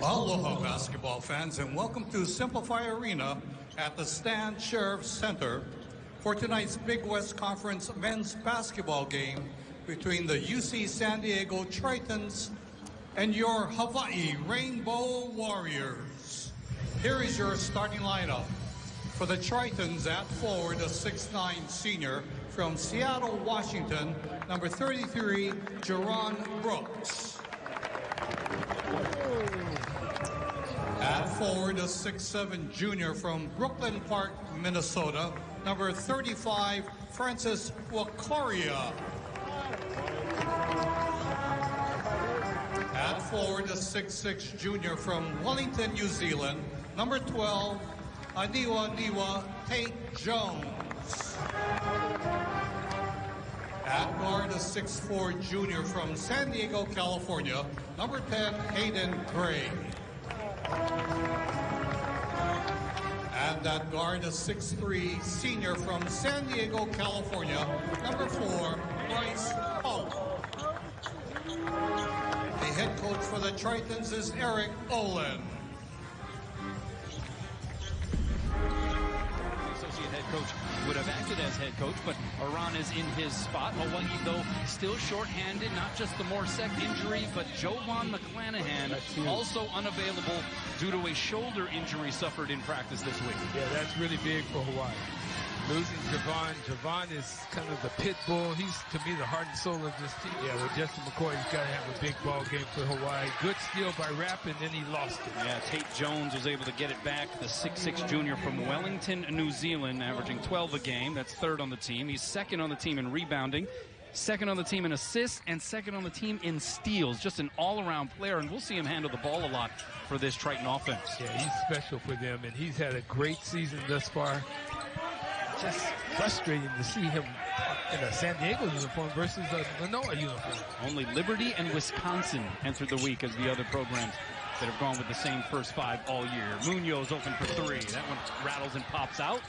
Aloha basketball fans, and welcome to Simplify Arena at the Stan Sheriff Center for tonight's Big West Conference men's basketball game between the UC San Diego Tritons and your Hawaii Rainbow Warriors. Here is your starting lineup. For the Tritons, at forward, a 6'9" senior from Seattle, Washington, number 33, Jerron Brooks. At forward, a 6'7" junior from Brooklyn Park, Minnesota, number 35, Francis Wakoria. At forward, a 6'6" junior from Wellington, New Zealand, number 12, Aniwaniwa Tait-Jones. At guard, a 6'4" junior from San Diego, California, number 10, Hayden Gray. And at guard, a 6'3" senior from San Diego, California, number 4, Bryce Pope. The head coach for the Tritons is Eric Olin. Head coach would have acted as head coach, but Iran is in his spot. Hawaii, though, still shorthanded, not just the Morsek injury, but Jovan McClanahan also unavailable due to a shoulder injury suffered in practice this week. Yeah, that's really big for Hawaii. Losing Jovan. Jovan is kind of the pit bull. He's, to me, the heart and soul of this team. Yeah, with Justin McCoy, he's got to have a big ball game for Hawaii. Good steal by Rapp, and then he lost it. Yeah, Tait-Jones was able to get it back. The 6'6" junior from Wellington, New Zealand, averaging 12 a game. That's third on the team. He's second on the team in rebounding, second on the team in assists, and second on the team in steals. Just an all-around player, and we'll see him handle the ball a lot for this Triton offense. Yeah, he's special for them, and he's had a great season thus far. Just frustrating to see him in a San Diego uniform versus a Manoa uniform. Only Liberty and Wisconsin entered the week as the other programs that have gone with the same first 5 all year. Munoz open for 3. That one rattles and pops out.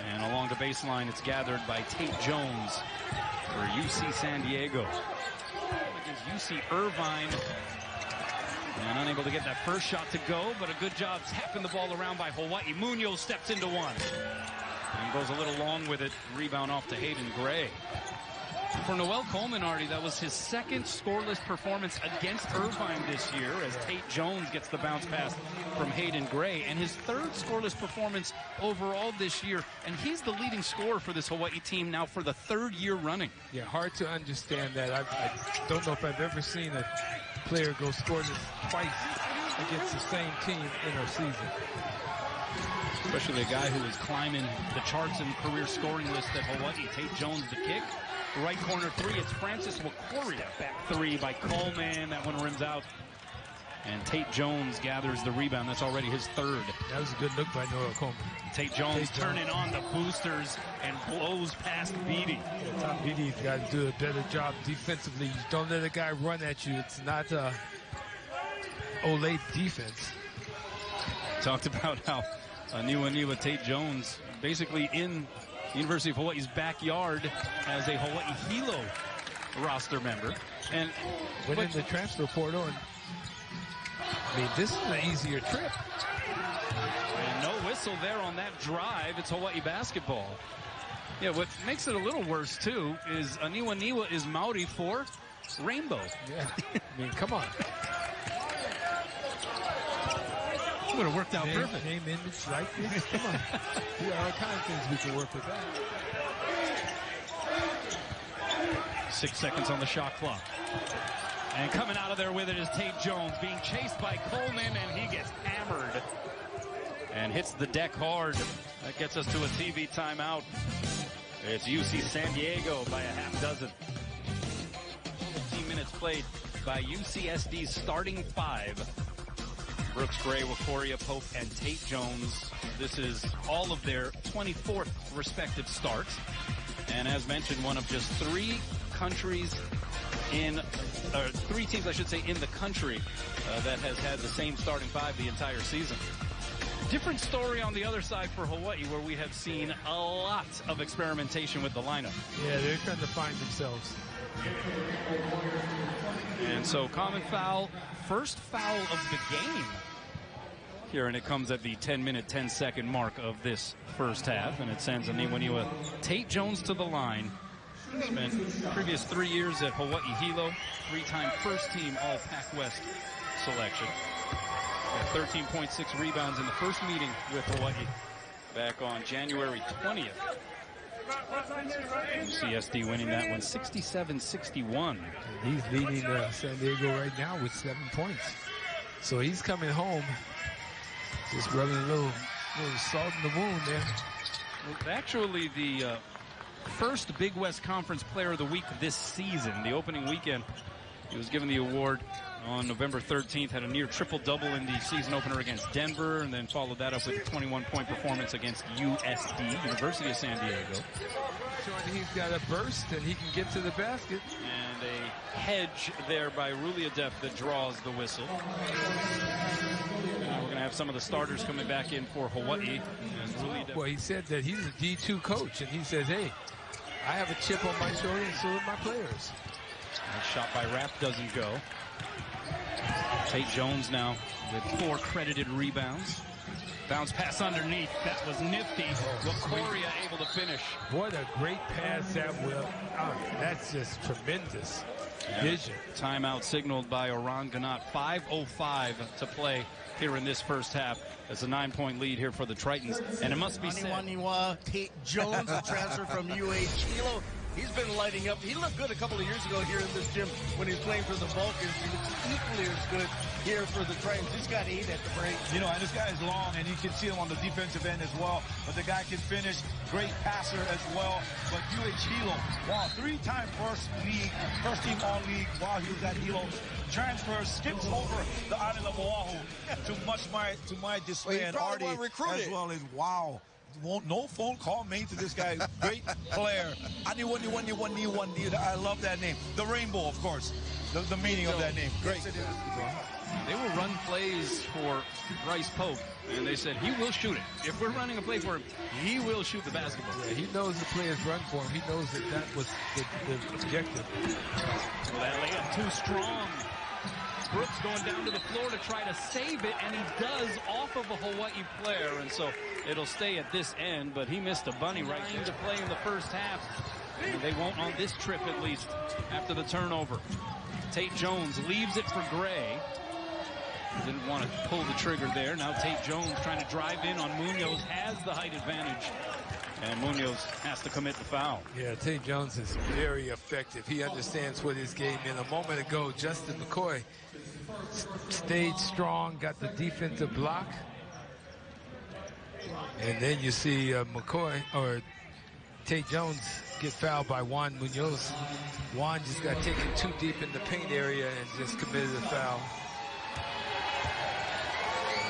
And along the baseline, it's gathered by Tait-Jones for UC San Diego. Against UC Irvine. And unable to get that first shot to go, but a good job tapping the ball around by Hawaii. Munoz steps into one. And goes a little long with it. Rebound off to Hayden Gray. For Noel Coleman, Artie, that was his second scoreless performance against Irvine this year as Tait-Jones gets the bounce pass from Hayden Gray. And his third scoreless performance overall this year. And he's the leading scorer for this Hawaii team now for the 3rd year running. Yeah, hard to understand that. I don't know if I've ever seen a player go scoreless twice against the same team in a season. Especially a guy who is climbing the charts and career scoring list at Hawaii. Tait-Jones the kick. Right corner 3, it's Francis Wakoria. Back 3 by Coleman. That one rims out. And Tait-Jones gathers the rebound. That's already his 3rd. That was a good look by Noah Coleman. Tait-Jones turning on the boosters and blows past Beatty. Yeah, Tom Beatty's got to do a better job defensively. You don't let a guy run at you. It's not Olay defense. Talked about how Aniwaniwa Tait-Jones basically in University of Hawaii's backyard as a Hawaii Hilo roster member. And went in the transfer portal, and I mean, this is an easier trip. And no whistle there on that drive. It's Hawaii basketball. Yeah, what makes it a little worse, too, is Aniwaniwa is Maori for rainbow. Yeah, I mean, come on. Would have worked out perfect. Name, image, likeness. Come on. We got all kinds of things we can work with that. 6 seconds on the shot clock. And coming out of there with it is Tait-Jones being chased by Coleman, and he gets hammered and hits the deck hard. That gets us to a TV timeout. It's UC San Diego by a half dozen. 15 minutes played by UCSD's starting 5. Brooks, Gray, Wakoria, Pope, and Tait-Jones. This is all of their 24th respective starts. And as mentioned, one of just 3 countries in, or 3 teams, I should say, in the country that has had the same starting 5 the entire season. Different story on the other side for Hawaii, where we have seen a lot of experimentation with the lineup. Yeah, they're trying to find themselves. And so common foul, first foul of the game here, and it comes at the 10-minute, 10-second mark of this first half, and it sends Aniwaniwa Tait-Jones to the line. Spent previous 3 years at Hawaii Hilo, 3-time first-team All-Pac West selection. Had 13.6 rebounds in the first meeting with Hawaii back on January 20th. UCSD winning that one 67-61. He's leading San Diego right now with 7 points. So he's coming home, just rubbing a little salt in the wound there. Well, actually, the first Big West Conference Player of the Week this season, the opening weekend, he was given the award on November 13th, had a near triple-double in the season opener against Denver, and then followed that up with a 21-point performance against USD, University of San Diego. Showing he's got a burst and he can get to the basket. And a hedge there by Ruliadeff that draws the whistle. We're going to have some of the starters coming back in for Hawaii. Well, he said that he's a D2 coach, and he says, hey, I have a chip on my shoulder, and so do my players. That shot by Rapp doesn't go. Tait-Jones now with 4 credited rebounds. Bounce pass underneath. That was nifty. Korea able to finish. What a great pass that will. Oh, that's just tremendous vision. Timeout signaled by Oran Ganat. 5:05 to play here in this first half. It's a 9-point lead here for the Tritons. And it must be said, Aniwaniwa Tait-Jones, a transfer from Hilo. He's been lighting up. He looked good a couple of years ago here in this gym when he was playing for the Vulcans. He looks equally as good here for the Tritons. He's got 8 at the break. You know, and this guy is long, and you can see him on the defensive end as well. But the guy can finish. Great passer as well. But Hilo, wow, 3-time first-team all-league while he was at Hilo. Transfer, skips over the island of Oahu to my dismay, and Artie as well as wow. No phone call made to this guy. Great player. Aniwaniwa. I love that name. The rainbow, of course. The meaning of that name. Great. They will run plays for Bryce Pope, and they said he will shoot it. If we're running a play for him, he will shoot the basketball. Yeah, he knows the players run for him. He knows that was the objective. Well, that layup too strong. Brooks going down to the floor to try to save it, and he does off of a Hawaii player, and so it'll stay at this end, but he missed a bunny right there to play in the first half. And they won't on this trip, at least, after the turnover. Tait-Jones leaves it for Gray. Didn't want to pull the trigger there. Now Tait-Jones trying to drive in on Munoz, has the height advantage. And Munoz has to commit the foul. Yeah, Tait-Jones is very effective. He understands what his game is. A moment ago, Justin McCoy stayed strong, got the defensive block. And then you see McCoy, or Tait-Jones, get fouled by Juan Munoz. Juan just got taken too deep in the paint area and just committed a foul.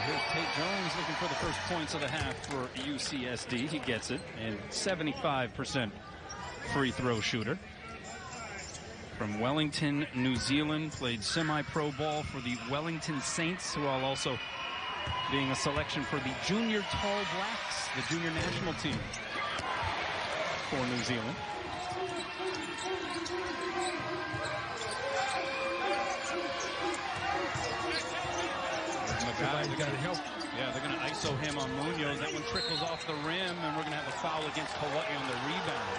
Here's Tait-Jones looking for the first points of the half for UCSD. He gets it, and 75% free throw shooter. From Wellington, New Zealand, played semi-pro ball for the Wellington Saints, while also being a selection for the Junior Tall Blacks, the junior national team for New Zealand. Everybody's got to help. Yeah, they're going to ISO him on Munoz. That one trickles off the rim, and we're going to have a foul against Hawaii on the rebound.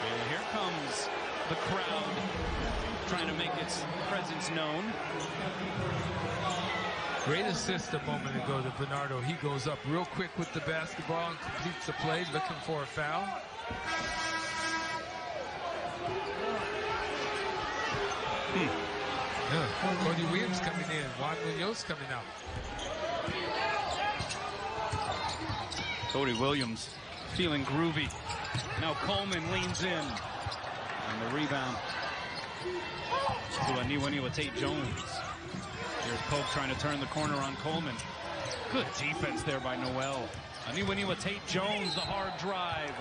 And here comes the crowd trying to make its presence known. Great assist a moment ago to Bernardo. He goes up real quick with the basketball and completes the play, looking for a foul. Cody Williams coming in. Juan Munoz coming out. Cody Williams feeling groovy. Now Coleman leans in. And the rebound to Aniwaniwa Tait-Jones. Here's Pope trying to turn the corner on Coleman. Good defense there by Noel. Aniwaniwa Tait-Jones, the hard drive.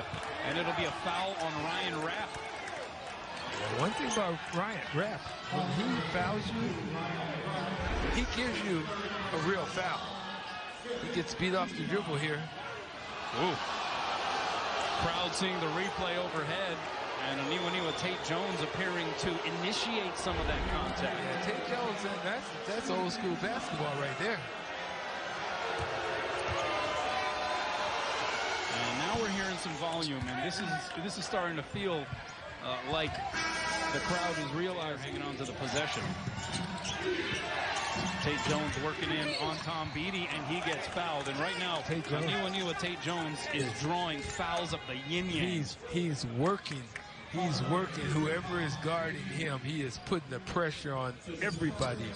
And it'll be a foul on Ryan Rapp. One thing about Ryan Rapp, when he fouls you, he gives you a real foul. He gets beat off the dribble here. Ooh. Crowd seeing the replay overhead, And Aniwaniwa Tait-Jones appearing to initiate some of that contact. Yeah, Tait-Jones, that's old school basketball right there. And now we're hearing some volume, and this is starting to feel like the crowd is realizing it onto the possession. Tait-Jones working in on Tom Beatty, and he gets fouled. And right now, Aniwaniwa Tait-Jones is drawing fouls up the yin-yang. He's working. He's working. Whoever is guarding him, he is putting the pressure on everybody.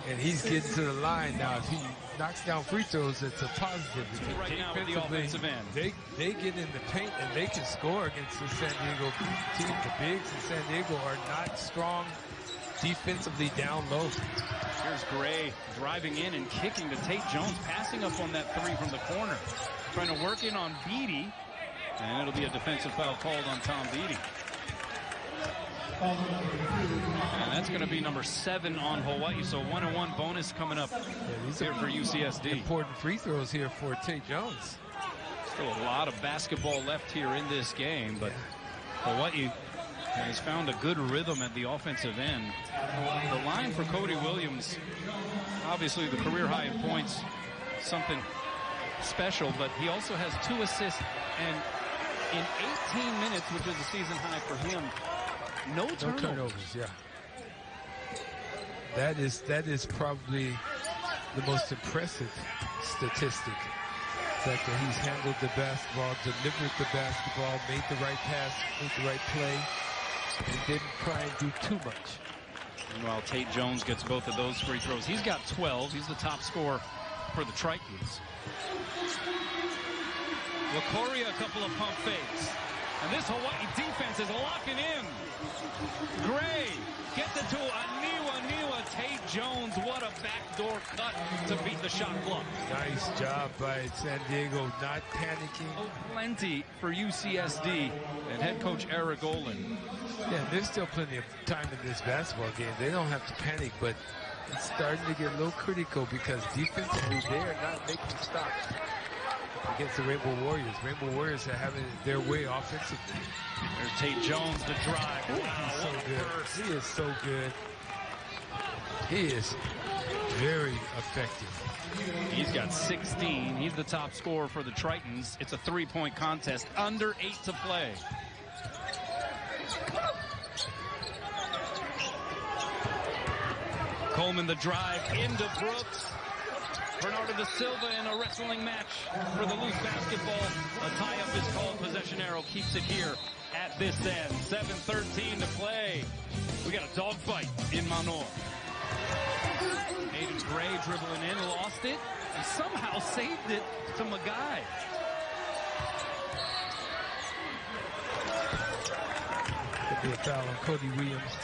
And he's getting to the line now. If he knocks down free throws, it's a positive. Right now at the offensive end. They get in the paint and they can score against the San Diego team. The bigs in San Diego are not strong defensively down low. Here's Gray driving in and kicking to Tait-Jones, passing up on that three from the corner. Trying to work in on Beatty. And it'll be a defensive foul called on Tom Beatty. And that's going to be number 7 on Hawaii. So 1-on-1 bonus coming up here for UCSD. Important free throws here for Tait-Jones. Still a lot of basketball left here in this game, but Hawaii has found a good rhythm at the offensive end. The line for Cody Williams, obviously the career high in points, something special, but he also has 2 assists, and in 18 minutes, which is a season high for him, no turnovers. Yeah. That is probably the most impressive statistic. The fact that he's handled the basketball, delivered the basketball, made the right pass, made the right play, and didn't try and do too much. Meanwhile, Tait-Jones gets both of those free throws. He's got 12. He's the top scorer for the Tritons. Lacoria, a couple of pump fakes. And this Hawaii defense is locking in. Gray gets it to Aniwaniwa Tait-Jones. What a backdoor cut to beat the shot clock. Nice job by San Diego, not panicking. Oh, plenty for UCSD and head coach Eric Olin. Yeah, there's still plenty of time in this basketball game. They don't have to panic, but it's starting to get a little critical because defensively they are not making stops against the Rainbow Warriors. Rainbow Warriors are having it their way offensively. There's Tait-Jones to drive. Wow, he's so good. He is so good. He is very effective. He's got 16. He's the top scorer for the Tritons. It's a 3-point contest. Under 8 to play. Coleman the drive into Brooks. Bernardo da Silva in a wrestling match for the loose basketball. A tie-up is called. Possession arrow keeps it here at this end. 7:13 to play. We got a dogfight in Manoa. Aiden Gray dribbling in, lost it, and somehow saved it to Magai. Could be a foul on Cody Williams.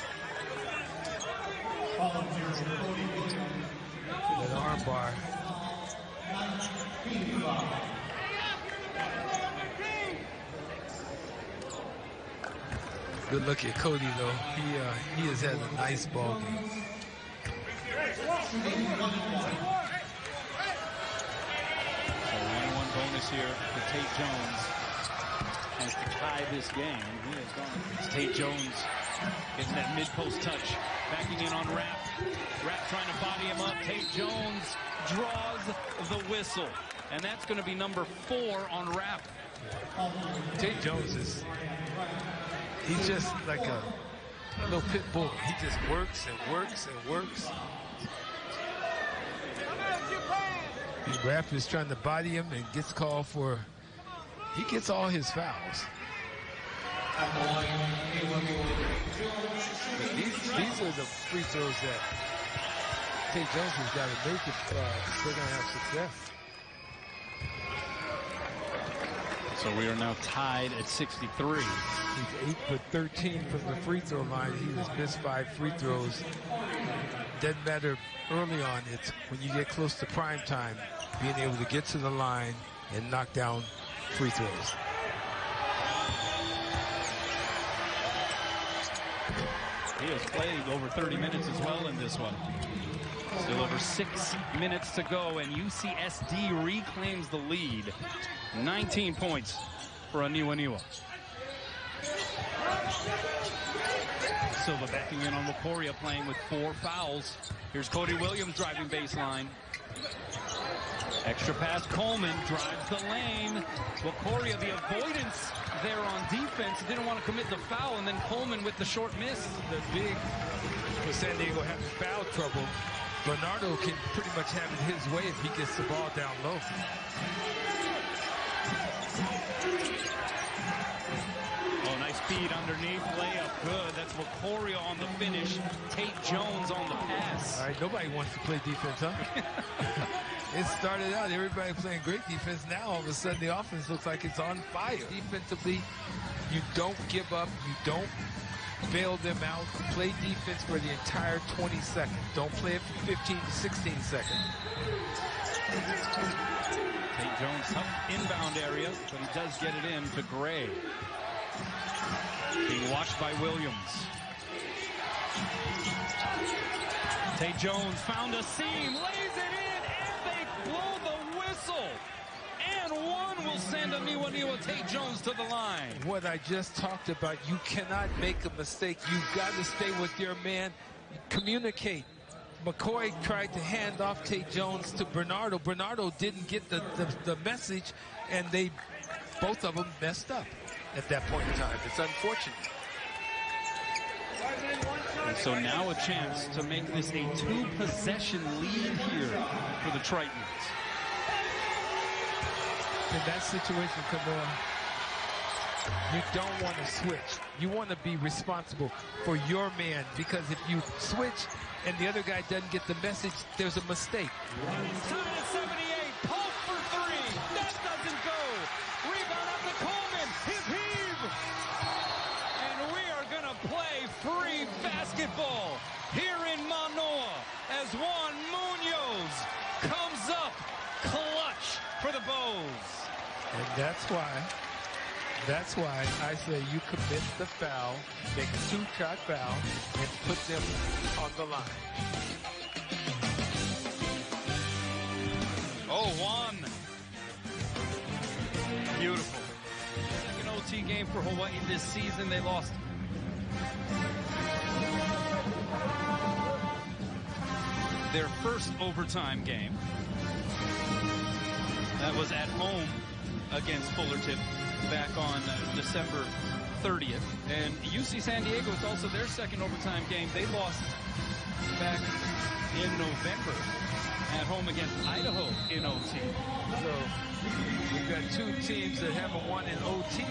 That arm bar. Good look at Cody though. He has had a nice ball game. So 1-1 bonus here for Tait-Jones has to tie this game. He has gone. It's Tait-Jones getting that mid-post touch. Backing in on Rapp. Rapp trying to body him up. Tait-Jones draws the whistle. And that's going to be number 4 on Rapp. Tait-Jones he's just like a little pit bull. He just works and works and works. Rapp is trying to body him and gets called for. He gets all his fouls. These are the free throws that Tait-Jones has got to make if they're going to have success. So we are now tied at 63. He's 8 for 13 from the free throw line. He has missed 5 free throws. Doesn't matter early on. It's when you get close to prime time, being able to get to the line and knock down free throws. He has played over 30 minutes as well in this one. Still over 6 minutes to go, and UCSD reclaims the lead. 19 points for Aniwaniwa. Silva backing in on Wakoria, playing with 4 fouls. Here's Cody Williams driving baseline. Extra pass, Coleman drives the lane. Wakoria, the avoidance there on defense, didn't want to commit the foul, and then Coleman with the short miss. The big for San Diego having foul trouble. Bernardo can pretty much have it his way if he gets the ball down low. Oh, nice feed underneath, layup, good. That's Wakoria on the finish. Tait-Jones on the pass. All right, nobody wants to play defense, huh? It started out, everybody playing great defense. Now, all of a sudden, the offense looks like it's on fire. Defensively, you don't give up. You don't bail them out. Play defense for the entire 20 seconds. Don't play it for 15 to 16 seconds. Tait-Jones, tough inbound area, but he does get it in to Gray. Being watched by Williams. Tait-Jones found a seam, lays it in, and they blow the whistle. And one will send Aniwaniwa Tait-Jones to the line. What I just talked about, you cannot make a mistake. You've got to stay with your man. Communicate. McCoy tried to hand off Tait-Jones to Bernardo. Bernardo didn't get the message, and both of them messed up at that point in time. It's unfortunate. And so now a chance to make this a 2-possession lead here for the Tritons. In that situation, Camilla, you don't want to switch. You want to be responsible for your man, because if you switch and the other guy doesn't get the message, there's a mistake. 7-78, Polk for 3. That doesn't go. Rebound up to Coleman. His heave. And we are going to play free basketball here in Manoa as Juan Munoz comes up clutch for the Bows. And that's why I say you commit the foul, make a 2-shot foul, and put them on the line. Oh, Juan. Beautiful. Second OT game for Hawaii this season. They lost their first overtime game. That was at home against Fullerton back on December 30th. And UC San Diego, it's also their second overtime game. They lost back in November at home against Idaho in OT. So we've got 2 teams that haven't won in OT.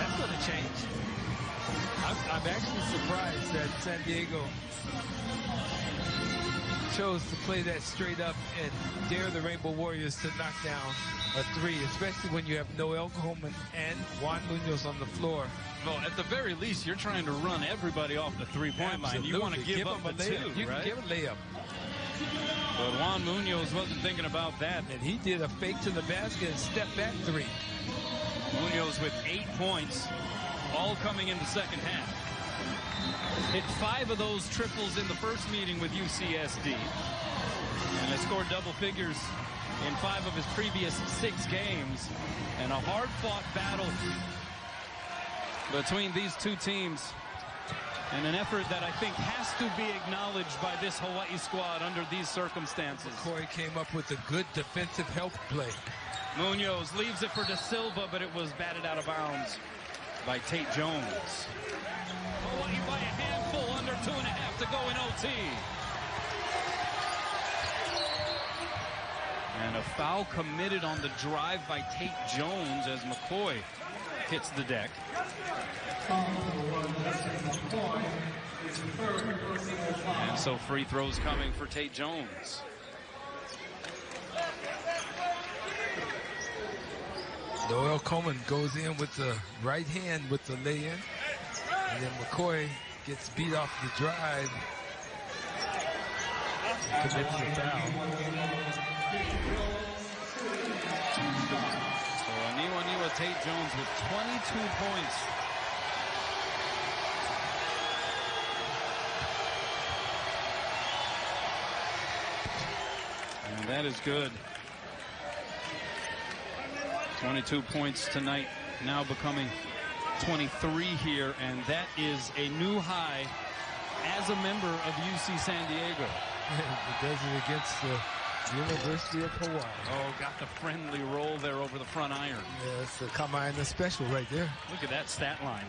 That's going to change. I'm actually surprised that San Diego chose to play that straight up and dare the Rainbow Warriors to knock down a 3, especially when you have Noel Coleman and Juan Munoz on the floor. Well, at the very least, you're trying to run everybody off the 3-point line. You want to give up a 2, you right? can give a layup. But Juan Munoz wasn't thinking about that. And he did a fake to the basket and step back 3. Munoz with 8 points, all coming in the second half. Hit 5 of those triples in the first meeting with UCSD. And has scored double figures in 5 of his previous 6 games. And a hard-fought battle between these 2 teams. And an effort that I think has to be acknowledged by this Hawaii squad under these circumstances. Corey came up with a good defensive help play. Munoz leaves it for De Silva, but it was batted out of bounds by Tait-Jones. Hawaii by a handful, under 2.5 to go in OT. And a foul committed on the drive by Tait-Jones as McCoy hits the deck. And so free throws coming for Tait-Jones. Noel Coleman goes in with the right hand with the lay-in. And then McCoy gets beat off the drive. Commits the foul. So Aniwaniwa Tait-Jones with 22 points. And that is good. 22 points tonight, now becoming 23 here, and that is a new high as a member of UC San Diego. He does it against the University of Hawaii. Oh, got the friendly roll there over the front iron. Yeah, it's a Kama'aina special right there. Look at that stat line.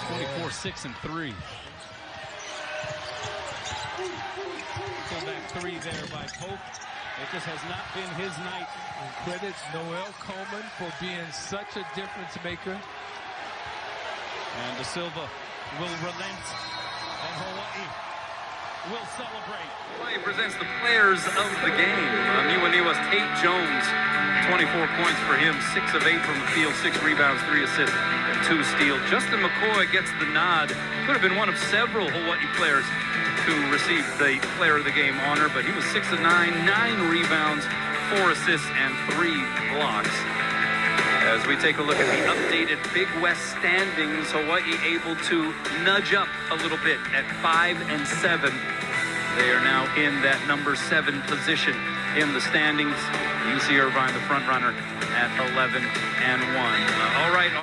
24, 6, and 3. Back 3 there by Pope. It just has not been his night. And credit Noel Coleman for being such a difference maker. And De Silva will relent, and Hawaii will celebrate. Hawaii presents the players of the game. Aniwaniwa Tait-Jones, 24 points for him, 6 of 8 from the field, 6 rebounds, 3 assists, and 2 steals. Justin McCoy gets the nod. Could have been one of several Hawaii players to receive the player of the game honor, but he was 6 of 9, 9 rebounds, 4 assists, and 3 blocks. As we take a look at the updated Big West standings, Hawaii able to nudge up a little bit at 5 and 7. They are now in that number 7 position in the standings. UC Irvine, the front runner, at 11 and 1. All right.